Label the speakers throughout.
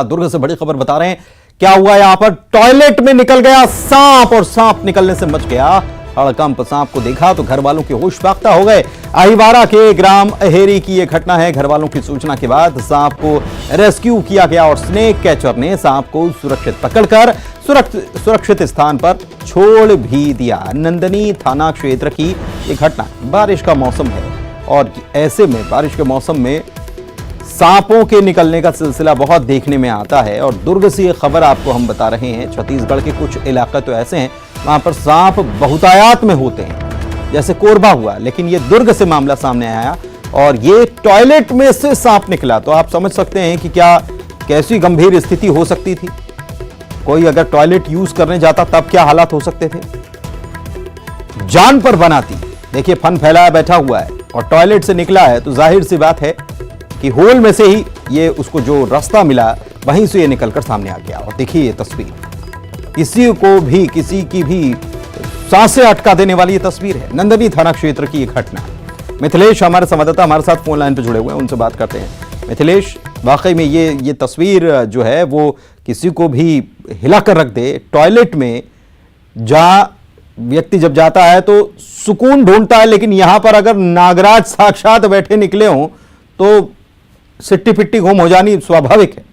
Speaker 1: दुर्ग से बड़ी खबर बता रहे हैं। क्या हुआ यहां पर, टॉयलेट में निकल गया सांप और सांप निकलने से बच गया हड़कंप। सांप को देखा तो घर वालों के होश बाख्ता हो गए। अहिवारा के ग्राम अहेरी की यह घटना है। घर वालों की सूचना के बाद सांप को रेस्क्यू किया गया और स्नेक कैचर ने सांप को सुरक्षित पकड़कर सुरक्षित स्थान पर छोड़ भी दिया। नंदनी थाना क्षेत्र की यह घटना, बारिश का मौसम है और ऐसे में बारिश के मौसम में सांपों के निकलने का सिलसिला बहुत देखने में आता है। और दुर्ग से ये खबर आपको हम बता रहे हैं। छत्तीसगढ़ के कुछ इलाके तो ऐसे हैं वहां पर सांप बहुतायत में होते हैं, जैसे कोरबा हुआ, लेकिन ये दुर्ग से मामला सामने आया और ये टॉयलेट में से सांप निकला। तो आप समझ सकते हैं कि क्या कैसी गंभीर स्थिति हो सकती थी। कोई अगर टॉयलेट यूज करने जाता तब क्या हालात हो सकते थे। जान पर बनाती। देखिए, फन फैलाया बैठा हुआ है और टॉयलेट से निकला है तो जाहिर सी बात है कि होल में से ही ये उसको जो रास्ता मिला वहीं से ये निकलकर सामने आ गया। और देखिए ये तस्वीर, किसी की भी सांसें अटका देने वाली ये तस्वीर है। नंदनी थाना क्षेत्र की ये घटना। मिथिलेश हमारे संवाददाता हमारे साथ फोन लाइन पर जुड़े हुए हैं, उनसे बात करते हैं। मिथिलेश, वाकई में ये तस्वीर जो है वो किसी को भी हिला कर रख दे। टॉयलेट में जहां व्यक्ति जब जाता है तो सुकून ढूंढता है, लेकिन यहां पर अगर नागराज साक्षात बैठे निकले हों तो सिट्टी पिट्टी गुम हो जानी स्वाभाविक है।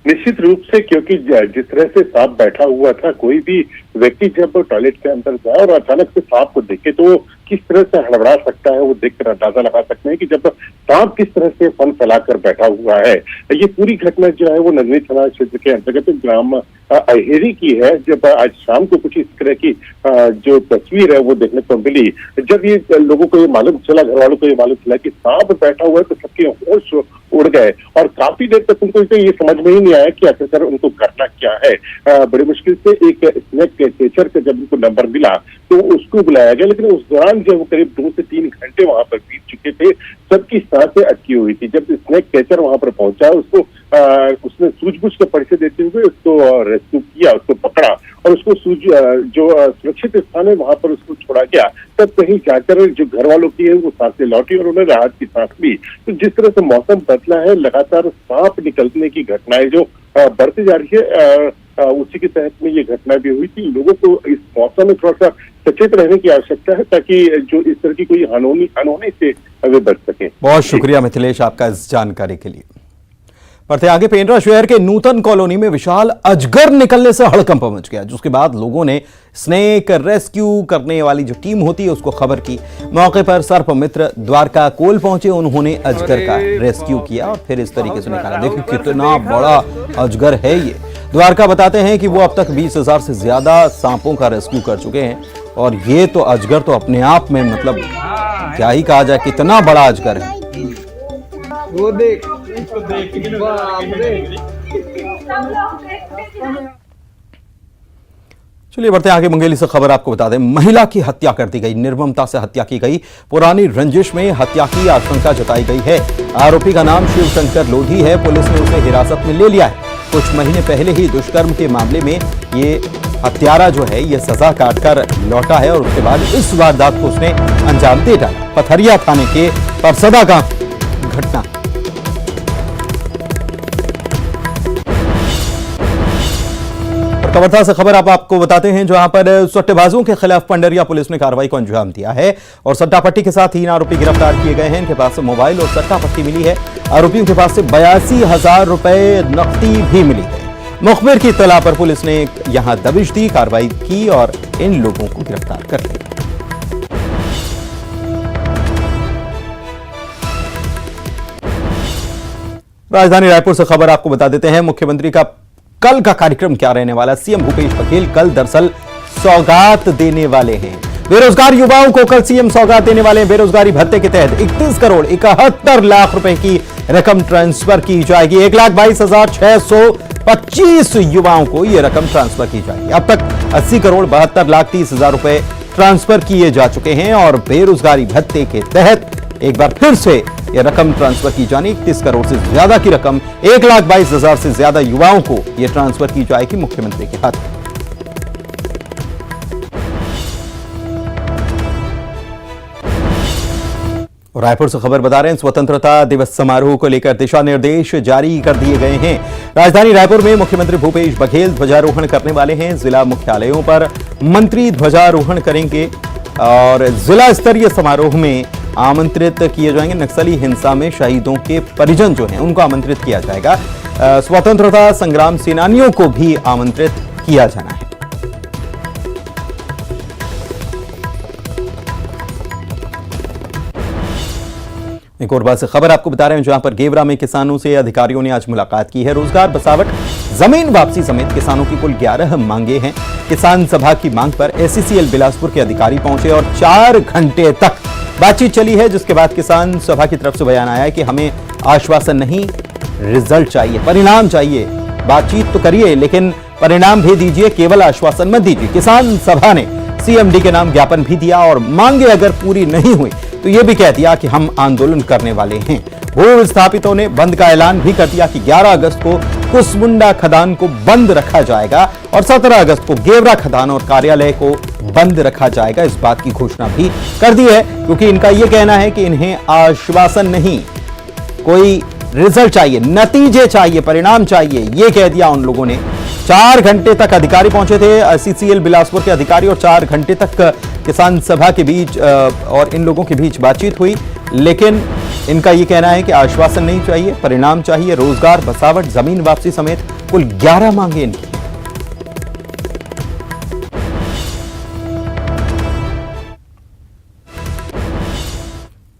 Speaker 2: निश्चित रूप से, क्योंकि जिस तरह से सांप बैठा हुआ था, कोई भी व्यक्ति जब टॉयलेट के अंदर जाए और अचानक से सांप को देखे तो किस तरह से हड़बड़ा सकता है, वो देखकर अंदाजा लगा सकते हैं कि जब सांप किस तरह से फन फैलाकर बैठा हुआ है। ये पूरी घटना जो है वो नंदनी थाना क्षेत्र के अंतर्गत ग्राम अहेरी की है। जब आज शाम को कुछ इस तरह की जो तस्वीर है वो देखने को मिली, जब ये लोगों को ये मालूम चला, घर वालों को ये मालूम चला कि सांप बैठा हुआ है, तो सबके होश उड़ गए और काफी देर तक उनको ये समझ में ही नहीं आया कि आखिरकार उनको करना क्या है। बड़ी मुश्किल से एक स्नेक कैचर का जब उनको नंबर मिला तो उसको बुलाया गया, लेकिन उस दौरान जब करीब 2 से 3 घंटे वहां पर बीत चुके थे, सबकी सांसें अटकी हुई थी। जब स्नेक कैचर वहां पर पहुंचा, उसको उसने सूझबूझ का परिचय देते हुए उसको रेस्क्यू किया, उसको पकड़ा और उसको जो सुरक्षित स्थान है वहां पर उसको छोड़ा गया। तब कहीं जाकर जो घर वालों की है वो सांसें लौटी और उन्हें राहत की सांस ली। तो जिस तरह से मौसम बदला है, लगातार सांप निकलने की घटनाएं जो बढ़ती जा रही है, उसी के तहत में ये घटना भी हुई थी। लोगों को इस मौसम में थोड़ा सा सचेत रहने की आवश्यकता है ताकि जो इस तरह की कोई अनहोनी से वे बच सके।
Speaker 1: बहुत शुक्रिया मिथिलेश आपका इस जानकारी के लिए। बढ़ते आगे, पेंड्रा शहर के नूतन कॉलोनी में विशाल अजगर निकलने से हड़कंप मच गया, जिसके बाद लोगों ने स्नेक रेस्क्यू करने वाली जो टीम होती है उसको खबर की। मौके पर सर्प मित्र द्वारका कोल पहुंचे, उन्होंने अजगर का रेस्क्यू किया और फिर इस तरीके से निकाला। देखिए कितना बड़ा अजगर है ये। द्वारका बताते हैं कि वो अब तक 20,000 से ज्यादा सांपों का रेस्क्यू कर चुके हैं और ये तो अजगर तो अपने आप में मतलब क्या ही कहा जाए, कितना बड़ा अजगर है।
Speaker 3: वो देख,
Speaker 1: चलिए बढ़ते आगे। मुंगेली से खबर आपको बता दें, महिला की हत्या कर दी गई, निर्ममता से हत्या की गई। पुरानी रंजिश में हत्या की आशंका जताई गई है। आरोपी का नाम शिवशंकर लोधी है। पुलिस ने उसे हिरासत में ले लिया है। कुछ महीने पहले ही दुष्कर्म के मामले में ये हत्यारा जो है ये सजा काटकर लौटा है और उसके बाद इस वारदात को उसने अंजाम दे डाला। पथरिया थाने के परसदा का घटना। कवर्धा से खबर आपको बताते हैं, जहां पर सट्टेबाजों के खिलाफ पंडरिया पुलिस ने कार्रवाई को अंजाम दिया है और सट्टा पट्टी के साथ 3 आरोपी गिरफ्तार किए गए हैं। इनके पास से मोबाइल और सट्टा पट्टी मिली है। आरोपियों के पास से 82,000 रुपए नकदी भी मिली है। मुखबिर की इत्तला पर पुलिस ने यहां दबिश दी, कार्रवाई की और इन लोगों को गिरफ्तार कर लिया। राजधानी रायपुर से खबर आपको बता देते हैं, मुख्यमंत्री का कल का कार्यक्रम क्या रहने वाला। सीएम भूपेश बघेल कल दरअसल सौगात देने वाले हैं। बेरोजगार युवाओं को कल सीएम सौगात देने वाले हैं। बेरोजगारी भत्ते के तहत 31 करोड़ 71 लाख रुपए की रकम ट्रांसफर की जाएगी। 1,22,625 युवाओं को यह रकम ट्रांसफर की जाएगी। अब तक 80 करोड़ 72 लाख 30 हजार रुपए ट्रांसफर किए जा चुके हैं और बेरोजगारी भत्ते के तहत एक बार फिर से यह रकम ट्रांसफर की जानी। 31 करोड़ से ज्यादा की रकम 1,22,000 से ज्यादा युवाओं को यह ट्रांसफर की जाएगी मुख्यमंत्री के हाथ। रायपुर से खबर बता रहे हैं, स्वतंत्रता दिवस समारोह को लेकर दिशा निर्देश जारी कर दिए गए हैं। राजधानी रायपुर में मुख्यमंत्री भूपेश बघेल ध्वजारोहण करने वाले हैं। जिला मुख्यालयों पर मंत्री ध्वजारोहण करेंगे और जिला स्तरीय समारोह में आमंत्रित किए जाएंगे। नक्सली हिंसा में शहीदों के परिजन जो हैं उनको आमंत्रित किया जाएगा। स्वतंत्रता संग्राम सेनानियों को भी आमंत्रित किया जाना है। एक और बात से खबर आपको बता रहे हैं, जहां पर गेवरा में किसानों से अधिकारियों ने आज मुलाकात की है। रोजगार, बसावट, जमीन वापसी समेत किसानों की कुल 11 मांगे हैं। किसान सभा की मांग पर एससीसीएल बिलासपुर के अधिकारी पहुंचे और 4 घंटे तक बातचीत चली है, जिसके बाद किसान सभा की तरफ से बयान आया है कि हमें आश्वासन नहीं, रिजल्ट चाहिए, परिणाम चाहिए। बातचीत तो करिए लेकिन परिणाम भी दीजिए, केवल आश्वासन मत दीजिए। किसान सभा ने सीएमडी के नाम ज्ञापन भी दिया और मांगे अगर पूरी नहीं हुई तो यह भी कह दिया कि हम आंदोलन करने वाले हैं। भू विस्थापितों ने बंद का ऐलान भी कर दिया कि 11 अगस्त को कुसमुंडा खदान को बंद रखा जाएगा और 17 अगस्त को गेवरा खदान और कार्यालय को बंद रखा जाएगा। इस बात की घोषणा भी कर दी है, क्योंकि इनका यह कहना है कि इन्हें आश्वासन नहीं, कोई रिजल्ट चाहिए, नतीजे चाहिए, परिणाम चाहिए। यह कह दिया उन लोगों ने। 4 घंटे तक अधिकारी पहुंचे थे, एससीसीएल बिलासपुर के अधिकारी, और 4 घंटे तक किसान सभा के बीच और इन लोगों के बीच बातचीत हुई। लेकिन इनका यह कहना है कि आश्वासन नहीं चाहिए, परिणाम चाहिए। रोजगार, बसावट, जमीन वापसी समेत कुल 11 मांगे इनकी।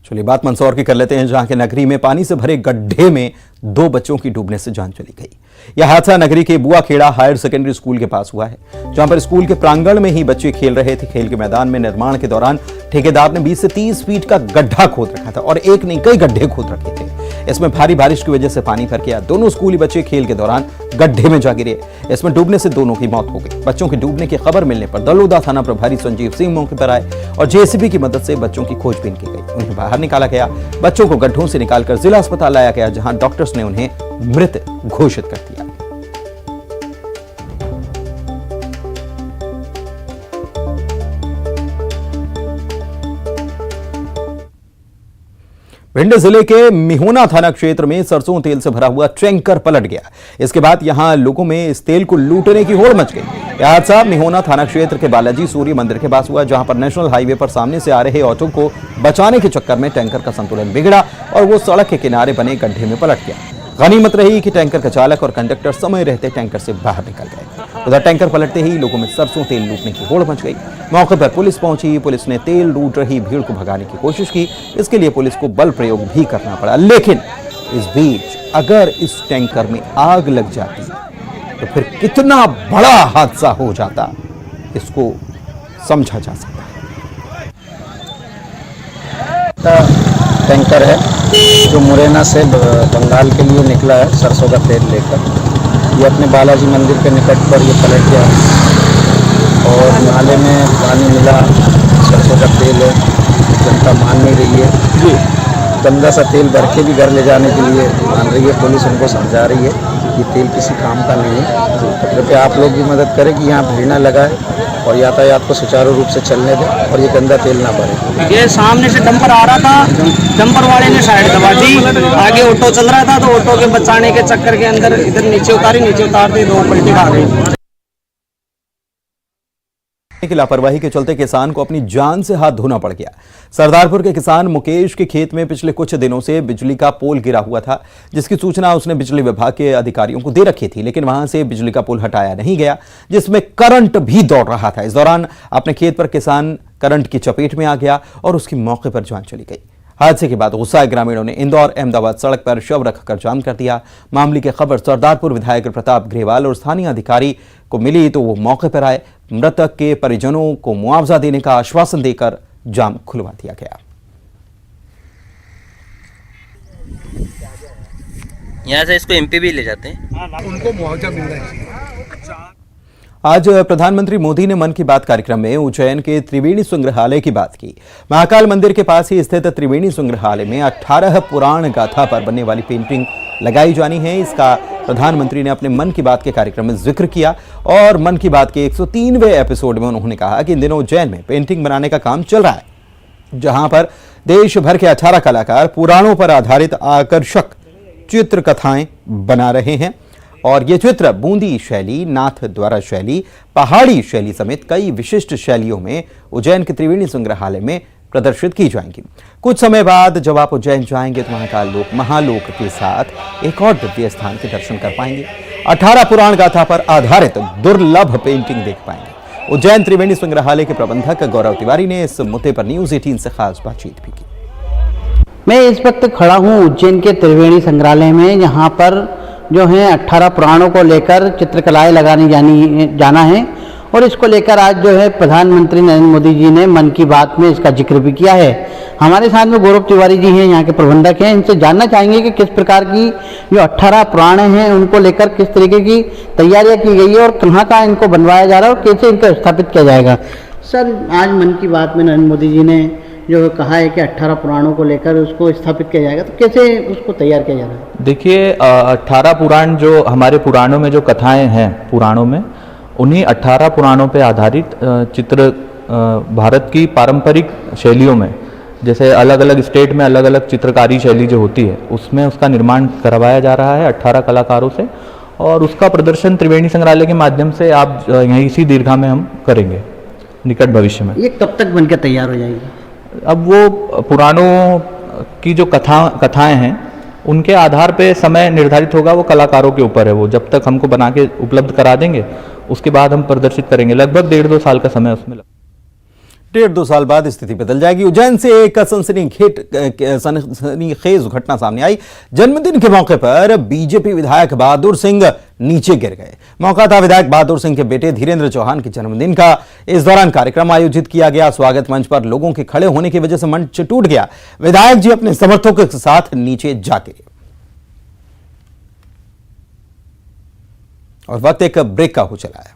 Speaker 1: चलिए बात मंदसौर की कर लेते हैं, जहां के नगरी में पानी से भरे गड्ढे में 2 बच्चों की डूबने से जान चली गई। यह हादसा नगरी के बुआखेड़ा हायर सेकेंडरी स्कूल के पास हुआ है, जहां पर स्कूल के प्रांगण में ही बच्चे खेल रहे थे। खेल के मैदान में निर्माण के दौरान ठेकेदार ने 20 से 30 फीट का गड्ढा खोद रखा था और एक नहीं कई गड्ढे खोद रखे थे। इसमें भारी बारिश की वजह से पानी भर गया। दोनों स्कूली बच्चे खेल के दौरान गड्ढे में जा गिरे। इसमें डूबने से दोनों की मौत हो गई। बच्चों के डूबने की खबर मिलने पर दलोदा थाना प्रभारी संजीव सिंह मौके पर आए और जेसीबी की मदद से बच्चों की खोजबीन की गई। उन्हें बाहर निकाला गया। बच्चों को गड्ढों से निकालकर जिला अस्पताल लाया गया, जहां डॉक्टर्स ने उन्हें मृत घोषित कर दिया। भिंड जिले के मिहोना थाना क्षेत्र में सरसों तेल से भरा हुआ टैंकर पलट गया। इसके बाद यहां लोगों में इस तेल को लूटने की होड़ मच गई। यह हादसा मिहोना थाना क्षेत्र के बालाजी सूर्य मंदिर के पास हुआ, जहां पर नेशनल हाईवे पर सामने से आ रहे ऑटो को बचाने के चक्कर में टैंकर का संतुलन बिगड़ा और वो सड़क के किनारे बने गड्ढे में पलट गया। गनीमत रही कि टैंकर का चालक और कंडक्टर समय रहते टैंकर से बाहर निकल गए। उधर टैंकर पलटते ही लोगों में सरसों तेल लूटने की होड़ मच गई। मौके पर पुलिस पहुंची। पुलिस ने तेल लूट रही भीड़ को भगाने की कोशिश की। इसके लिए पुलिस को बल प्रयोग भी करना पड़ा। लेकिन इस बीच अगर इस टैंकर में आग लग जाती तो फिर कितना बड़ा हादसा हो जाता, इसको समझा जा सकता है।
Speaker 4: टैंकर है जो मुरैना से बंगाल के लिए निकला है सरसों का तेल लेकर। ये अपने बालाजी मंदिर के निकट पर ये पलट गया और नाले में पानी मिला, सरसों का तेल है, जनता मान नहीं रही है जी। गंदा सा तेल भर के भी घर ले जाने के लिए मान रही है। पुलिस उनको समझा रही है कि तेल किसी काम का नहीं है। तो कृपया आप लोग भी मदद करें कि यहाँ भीड़ न लगाए और यातायात को सुचारू रूप से चलने दें और ये गंदा तेल ना भरे।
Speaker 5: ये सामने से डंपर आ रहा था, डंपर वाले ने साइड दबा दी, आगे ऑटो चल रहा था तो ऑटो के बचाने के चक्कर के अंदर इधर नीचे उतारते 2 पलटी खा गई।
Speaker 1: की लापरवाही के चलते किसान को अपनी जान से हाथ धोना पड़ गया। सरदारपुर के किसान मुकेश के खेत में पिछले कुछ दिनों से बिजली का पोल गिरा हुआ था, जिसकी सूचना उसने बिजली विभाग के अधिकारियों को दे रखी थी, लेकिन वहां से बिजली का पोल हटाया नहीं गया, जिसमें करंट भी दौड़ रहा था। इस दौरान अपने खेत पर किसान करंट की चपेट में आ गया और उसकी मौके पर जान चली गई। हादसे के बाद गुस्साए ग्रामीणों ने इंदौर अहमदाबाद सड़क पर शव रखकर जाम कर दिया। मामले की खबर सरदारपुर विधायक प्रताप ग्रेवाल और स्थानीय अधिकारी को मिली तो वो मौके पर आए। मृतक के परिजनों को मुआवजा देने का आश्वासन देकर जाम खुलवा दिया गया।
Speaker 6: यहाँ से इसको एमपी भी ले जाते हैं,
Speaker 3: उनको मुआवजा मिल रहा है।
Speaker 1: आज प्रधानमंत्री मोदी ने मन की बात कार्यक्रम में उज्जैन के त्रिवेणी संग्रहालय की बात की। महाकाल मंदिर के पास ही स्थित त्रिवेणी संग्रहालय में 18 पुराण गाथा पर बनने वाली पेंटिंग लगाई जानी है। इसका प्रधानमंत्री ने अपने मन की बात के कार्यक्रम में जिक्र किया और मन की बात के 103वें एपिसोड में उन्होंने कहा कि इन दिनों उज्जैन में पेंटिंग बनाने का काम चल रहा है। जहां पर देश भर के 18 कलाकार पुराणों पर आधारित आकर्षक चित्र कथाएं बना रहे हैं और ये चित्र बूंदी शैली, नाथ द्वारा शैली, पहाड़ी शैली समेत कई विशिष्ट शैलियों में उज्जैन के त्रिवेणी संग्रहालय में प्रदर्शित की जाएंगी। कुछ समय बाद जब आप उज्जैन जाएंगे तो महाकाल महालोक के साथ एक और दिव्य स्थान के दर्शन कर पाएंगे। 18 पुराण गाथा पर आधारित दुर्लभ पेंटिंग देख पाएंगे। उज्जैन त्रिवेणी संग्रहालय के प्रबंधक गौरव तिवारी ने इस मुद्दे पर न्यूज 18 से खास बातचीत भी की।
Speaker 7: मैं इस वक्त खड़ा हूँ उज्जैन के त्रिवेणी संग्रहालय में, यहाँ पर जो है 18 पुराणों को लेकर चित्रकलाएं लगाने जाना है और इसको लेकर आज जो है प्रधानमंत्री नरेंद्र मोदी जी ने मन की बात में इसका जिक्र भी किया है। हमारे साथ में गौरव तिवारी जी हैं, यहाँ के प्रबंधक हैं। इनसे जानना चाहेंगे कि किस प्रकार की जो 18 पुराण हैं उनको लेकर किस तरीके की तैयारियां की गई है और कहाँ कहाँ इनको बनवाया जा रहा है और कैसे इनको स्थापित किया जाएगा। सर, आज मन की बात में नरेंद्र मोदी जी ने जो कहा है कि 18 पुराणों को लेकर उसको स्थापित किया जाएगा, तो कैसे उसको तैयार किया जा रहा है?
Speaker 8: देखिए, 18 पुराण जो हमारे पुराणों में जो कथाएं हैं पुराणों में, उन्हीं 18 पुराणों पे आधारित चित्र भारत की पारंपरिक शैलियों में, जैसे अलग अलग स्टेट में अलग अलग चित्रकारी शैली जो होती है उसमें उसका निर्माण करवाया जा रहा है 18 कलाकारों से और उसका प्रदर्शन त्रिवेणी संग्रहालय के माध्यम से आप यहीं इसी दीर्घा में हम करेंगे निकट भविष्य में।
Speaker 7: ये कब तक बनकर तैयार हो जाएगी?
Speaker 8: अब वो पुराणों की जो कथाएं हैं उनके आधार पे समय निर्धारित होगा, वो कलाकारों के ऊपर है। वो जब तक हमको बना के उपलब्ध करा देंगे उसके बाद हम प्रदर्शित करेंगे। लगभग 1.5-2 साल का समय उसमें
Speaker 1: 1.5-2 साल बाद स्थिति बदल जाएगी। उज्जैन से एक सनसनीखेज घटना सामने आई। जन्मदिन के मौके पर बीजेपी विधायक बहादुर सिंह नीचे गिर गए। मौका था विधायक बहादुर सिंह के बेटे धीरेन्द्र चौहान के जन्मदिन का। इस दौरान कार्यक्रम आयोजित किया गया। स्वागत मंच पर लोगों के खड़े होने की वजह से मंच टूट गया। विधायक जी अपने समर्थकों के साथ नीचे जा गिरे और वक्त एक ब्रेक का हो चला है।